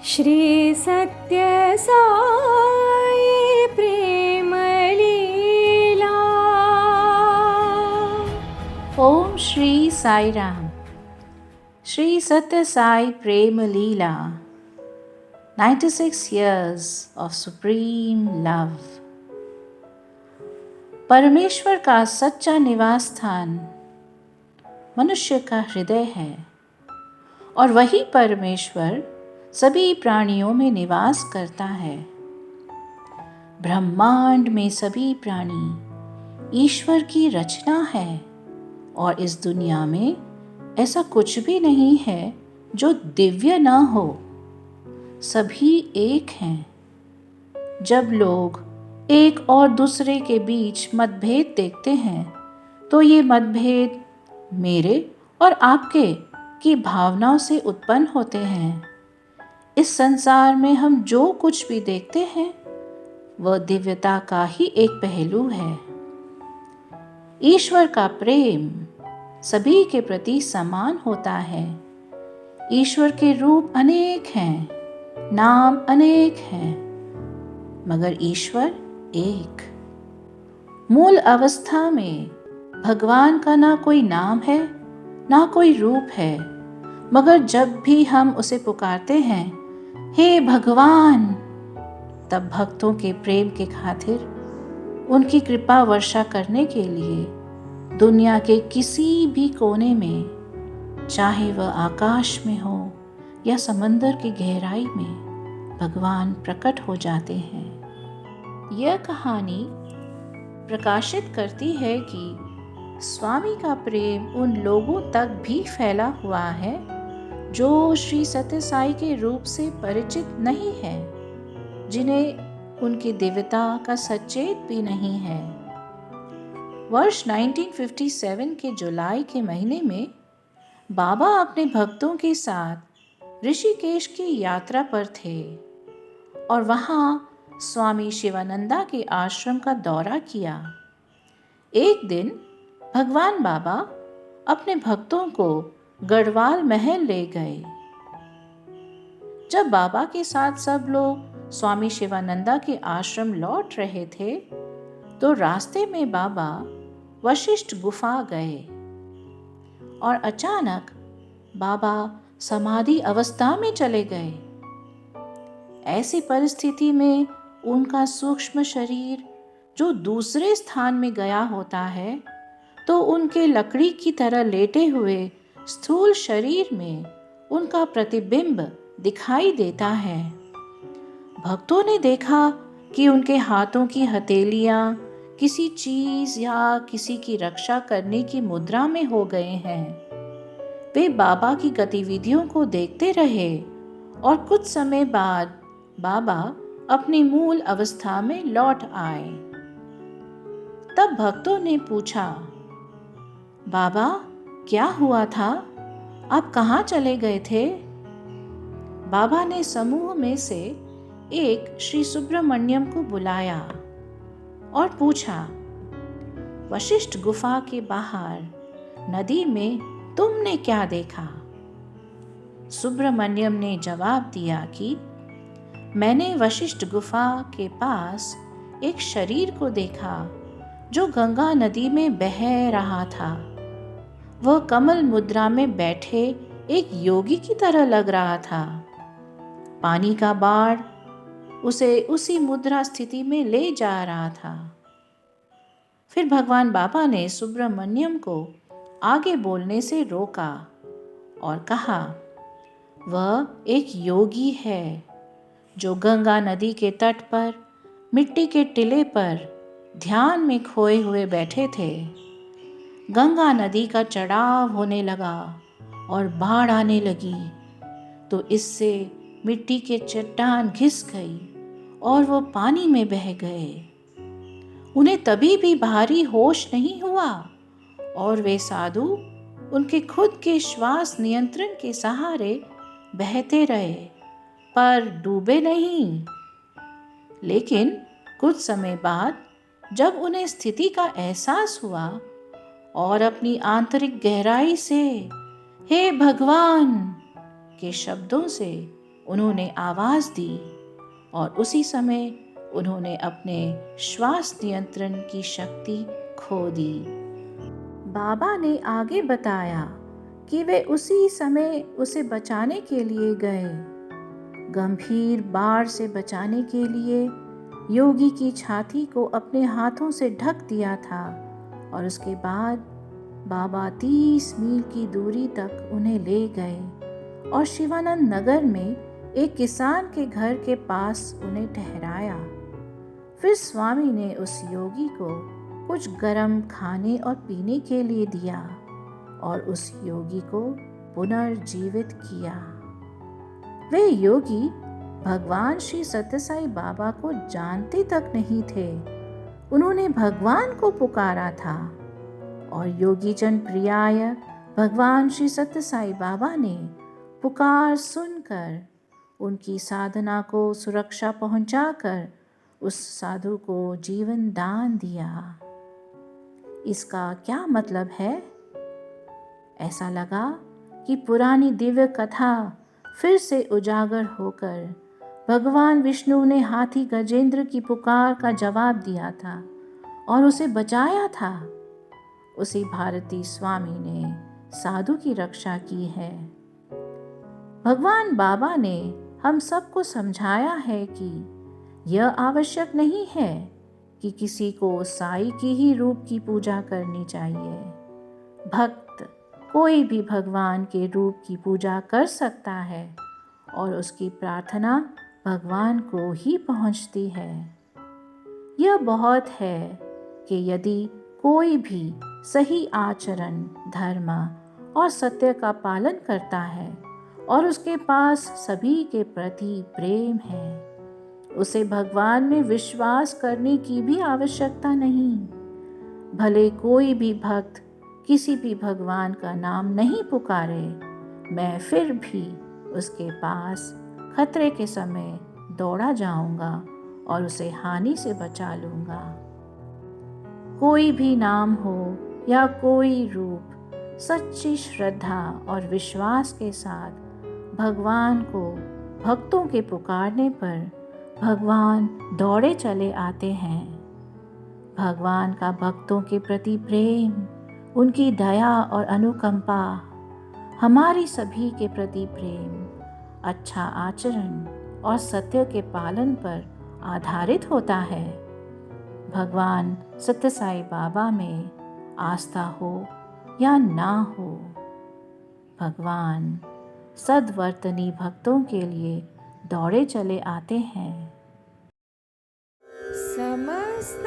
श्री सत्य साई प्रेम लीला। ओम श्री साई राम। श्री सत्य साई प्रेम लीला 96 years of supreme love। परमेश्वर का सच्चा निवास स्थान मनुष्य का हृदय है और वही परमेश्वर सभी प्राणियों में निवास करता है। ब्रह्मांड में सभी प्राणी ईश्वर की रचना है और इस दुनिया में ऐसा कुछ भी नहीं है जो दिव्य न हो। सभी एक हैं। जब लोग एक और दूसरे के बीच मतभेद देखते हैं तो ये मतभेद मेरे और आपके की भावनाओं से उत्पन्न होते हैं। इस संसार में हम जो कुछ भी देखते हैं वह दिव्यता का ही एक पहलू है। ईश्वर का प्रेम सभी के प्रति समान होता है। ईश्वर के रूप अनेक हैं, नाम अनेक हैं, मगर ईश्वर एक। मूल अवस्था में भगवान का ना कोई नाम है ना कोई रूप है, मगर जब भी हम उसे पुकारते हैं, हे भगवान, तब भक्तों के प्रेम के खातिर उनकी कृपा वर्षा करने के लिए दुनिया के किसी भी कोने में, चाहे वह आकाश में हो या समंदर की गहराई में, भगवान प्रकट हो जाते हैं। यह कहानी प्रकाशित करती है कि स्वामी का प्रेम उन लोगों तक भी फैला हुआ है जो श्री सत्य साई के रूप से परिचित नहीं है, जिन्हें उनकी दिव्यता का सचेत भी नहीं है। वर्ष 1957 के जुलाई के महीने में बाबा अपने भक्तों के साथ ऋषिकेश की यात्रा पर थे और वहां स्वामी शिवानंदा के आश्रम का दौरा किया। एक दिन भगवान बाबा अपने भक्तों को गढ़वाल महल ले गए। जब बाबा के साथ सब लोग स्वामी शिवानंदा के आश्रम लौट रहे थे तो रास्ते में बाबा वशिष्ठ गुफा गए और अचानक बाबा समाधि अवस्था में चले गए। ऐसी परिस्थिति में उनका सूक्ष्म शरीर जो दूसरे स्थान में गया होता है तो उनके लकड़ी की तरह लेटे हुए स्थूल शरीर में उनका प्रतिबिंब दिखाई देता है। भक्तों ने देखा कि उनके हाथों की हथेलियां किसी चीज या किसी की रक्षा करने की मुद्रा में हो गए हैं। वे बाबा की गतिविधियों को देखते रहे और कुछ समय बाद बाबा अपनी मूल अवस्था में लौट आए। तब भक्तों ने पूछा, बाबा क्या हुआ था? आप कहाँ चले गए थे? बाबा ने समूह में से एक श्री सुब्रमण्यम को बुलाया और पूछा, वशिष्ठ गुफा के बाहर नदी में तुमने क्या देखा? सुब्रमण्यम ने जवाब दिया कि मैंने वशिष्ठ गुफा के पास एक शरीर को देखा जो गंगा नदी में बह रहा था। वह कमल मुद्रा में बैठे एक योगी की तरह लग रहा था। पानी का बाढ़ उसे उसी मुद्रा स्थिति में ले जा रहा था। फिर भगवान बाबा ने सुब्रमण्यम को आगे बोलने से रोका और कहा, वह एक योगी है जो गंगा नदी के तट पर मिट्टी के टिले पर ध्यान में खोए हुए बैठे थे। गंगा नदी का चढ़ाव होने लगा और बाढ़ आने लगी तो इससे मिट्टी के चट्टान घिस गई और वो पानी में बह गए। उन्हें तभी भी भारी होश नहीं हुआ और वे साधु उनके खुद के श्वास नियंत्रण के सहारे बहते रहे पर डूबे नहीं। लेकिन कुछ समय बाद जब उन्हें स्थिति का एहसास हुआ और अपनी आंतरिक गहराई से हे भगवान के शब्दों से उन्होंने आवाज़ दी और उसी समय उन्होंने अपने श्वास नियंत्रण की शक्ति खो दी। बाबा ने आगे बताया कि वे उसी समय उसे बचाने के लिए गए। गंभीर बाढ़ से बचाने के लिए योगी की छाती को अपने हाथों से ढक दिया था और उसके बाद बाबा 30 मील की दूरी तक उन्हें ले गए और शिवानंद नगर में एक किसान के घर के पास उन्हें ठहराया। फिर स्वामी ने उस योगी को कुछ गर्म खाने और पीने के लिए दिया और उस योगी को पुनर्जीवित किया। वे योगी भगवान श्री सत्य साई बाबा को जानते तक नहीं थे। उन्होंने भगवान को पुकारा था और योगी जन प्रियाय भगवान श्री सत्य साई बाबा ने पुकार सुनकर उनकी साधना को सुरक्षा पहुंचाकर उस साधु को जीवन दान दिया। इसका क्या मतलब है? ऐसा लगा कि पुरानी दिव्य कथा फिर से उजागर होकर भगवान विष्णु ने हाथी गजेंद्र की पुकार का जवाब दिया था और उसे बचाया था। उसी भारती स्वामी ने साधु की रक्षा की है। भगवान बाबा ने हम सबको समझाया है कि यह आवश्यक नहीं है कि किसी को साई की ही रूप की पूजा करनी चाहिए। भक्त कोई भी भगवान के रूप की पूजा कर सकता है और उसकी प्रार्थना भगवान को ही पहुंचती है। यह बहुत है कि यदि कोई भी सही आचरण, धर्म और सत्य का पालन करता है और उसके पास सभी के प्रति प्रेम है, उसे भगवान में विश्वास करने की भी आवश्यकता नहीं। भले कोई भी भक्त किसी भी भगवान का नाम नहीं पुकारे, मैं फिर भी उसके पास खतरे के समय दौड़ा जाऊंगा और उसे हानि से बचा लूंगा। कोई भी नाम हो या कोई रूप, सच्ची श्रद्धा और विश्वास के साथ भगवान को भक्तों के पुकारने पर भगवान दौड़े चले आते हैं। भगवान का भक्तों के प्रति प्रेम, उनकी दया और अनुकंपा हमारी सभी के प्रति प्रेम, अच्छा आचरण और सत्य के पालन पर आधारित होता है। भगवान सत्य साई बाबा में आस्था हो या ना हो, भगवान सद्वर्तनी भक्तों के लिए दौड़े चले आते हैं। समस्त